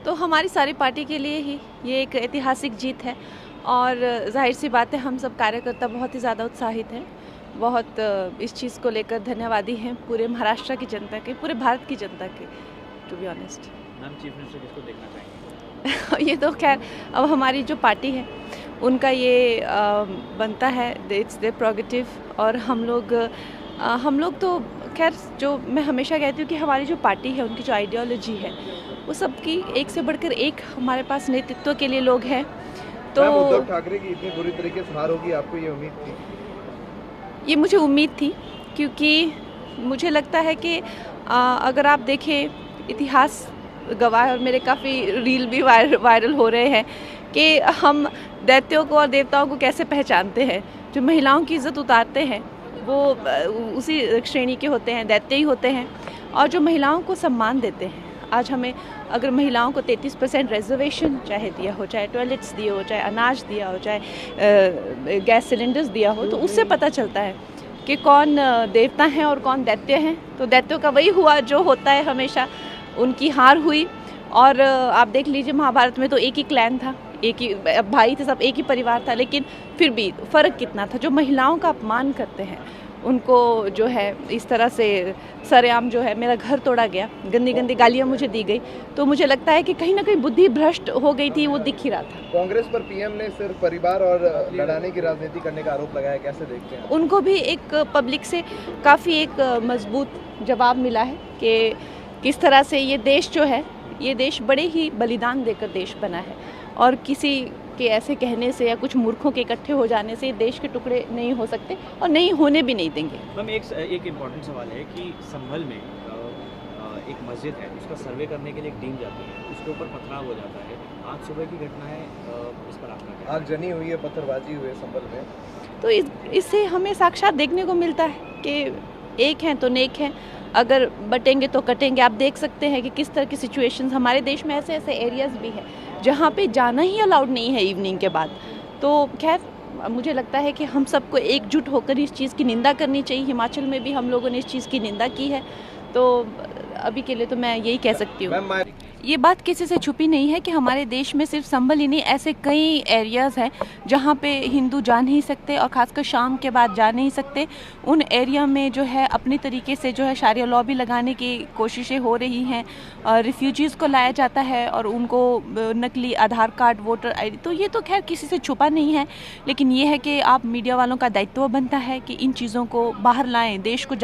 तो हमारी सारी पार्टी के लिए ही ये एक ऐतिहासिक जीत है और जाहिर सी बात है हम सब कार्यकर्ता बहुत ही ज़्यादा उत्साहित हैं, बहुत इस चीज़ को लेकर धन्यवादी हैं पूरे महाराष्ट्र की जनता के, पूरे भारत की जनता के, to be honest. Ma'am, chief minister किसको देखना चाहेंगे? ये तो खैर अब हमारी जो पार्टी है उनका ये बनता है, इट्स देयर प्रोगेटिव। और हम लोग तो खैर, जो मैं हमेशा कहती हूँ कि हमारी जो पार्टी है उनकी जो आइडियोलॉजी है वो सबकी एक से बढ़कर एक हमारे पास नेतृत्व के लिए लोग हैं। तो उद्धव ठाकरे की इतनी बुरी तरीके से हार होगी, आपको ये उम्मीद थी? ये मुझे उम्मीद थी, क्योंकि मुझे लगता है कि अगर आप देखें इतिहास गवाह, और मेरे काफ़ी रील भी वायरल हो रहे हैं कि हम दैत्यों को और देवताओं को कैसे पहचानते हैं। जो महिलाओं की इज़्ज़त उतारते हैं वो उसी श्रेणी के होते हैं, दैत्य ही होते हैं। और जो महिलाओं को सम्मान देते हैं, आज हमें अगर महिलाओं को 33% रिजर्वेशन चाहे दिया हो, चाहे टॉयलेट्स दिए हो, चाहे अनाज दिया हो, चाहे गैस सिलेंडर्स दिया हो, तो उससे पता चलता है कि कौन देवता हैं और कौन दैत्य हैं। तो दैत्यों का वही हुआ जो होता है हमेशा, उनकी हार हुई। और आप देख लीजिए महाभारत में तो एक ही क्लैन था, एक ही भाई थे, सब एक ही परिवार था, लेकिन फिर भी फ़र्क कितना था। जो महिलाओं का अपमान करते हैं उनको जो है इस तरह से सरेआम जो है मेरा घर तोड़ा गया, गंदी गंदी गालियाँ मुझे दी गई, तो मुझे लगता है कि कहीं ना कहीं बुद्धि भ्रष्ट हो गई थी, वो दिख ही रहा था। कांग्रेस पर पीएम ने सिर्फ परिवार और लड़ाने की राजनीति करने का आरोप लगाया, कैसे देखते हैं? उनको भी एक पब्लिक से काफ़ी एक मजबूत जवाब मिला है कि किस तरह से ये देश जो है, ये देश बड़े ही बलिदान देकर देश बना है, और किसी के ऐसे कहने से या कुछ मूर्खों के इकट्ठे हो जाने से देश के टुकड़े नहीं हो सकते और नहीं होने भी नहीं देंगे। मैम, एक इम्पॉर्टेंट सवाल है कि संभल में एक मस्जिद है, उसका सर्वे करने के लिए एक टीम जाती है, उसके ऊपर पथराव हो जाता है। आज सुबह की घटना है, इस पर आपका क्या? आगजनी हुई है, पत्थरबाजी हुई है संभल में। तो इससे हमें साक्षात देखने को मिलता है कि एक हैं तो नेक हैं, अगर बटेंगे तो कटेंगे। आप देख सकते हैं कि किस तरह की सिचुएशंस हमारे देश में, ऐसे ऐसे एरियाज़ भी हैं जहाँ पे जाना ही अलाउड नहीं है इवनिंग के बाद। तो खैर, मुझे लगता है कि हम सबको एकजुट होकर इस चीज़ की निंदा करनी चाहिए। हिमाचल में भी हम लोगों ने इस चीज़ की निंदा की है, तो अभी के लिए तो मैं यही कह सकती हूँ। ये बात किसी से छुपी नहीं है कि हमारे देश में सिर्फ संभल ही नहीं, ऐसे कई एरियाज़ हैं जहाँ पे हिंदू जा नहीं सकते, और ख़ासकर शाम के बाद जा नहीं सकते। उन एरिया में जो है अपनी तरीके से जो है शारिया लॉ भी लगाने की कोशिशें हो रही हैं, और रिफ्यूजीज़ को लाया जाता है और उनको नकली आधार कार्ड, वोटर ID, तो ये तो खैर किसी से छुपा नहीं है। लेकिन ये है कि आप मीडिया वालों का दायित्व बनता है कि इन चीज़ों को बाहर लाएँ, देश को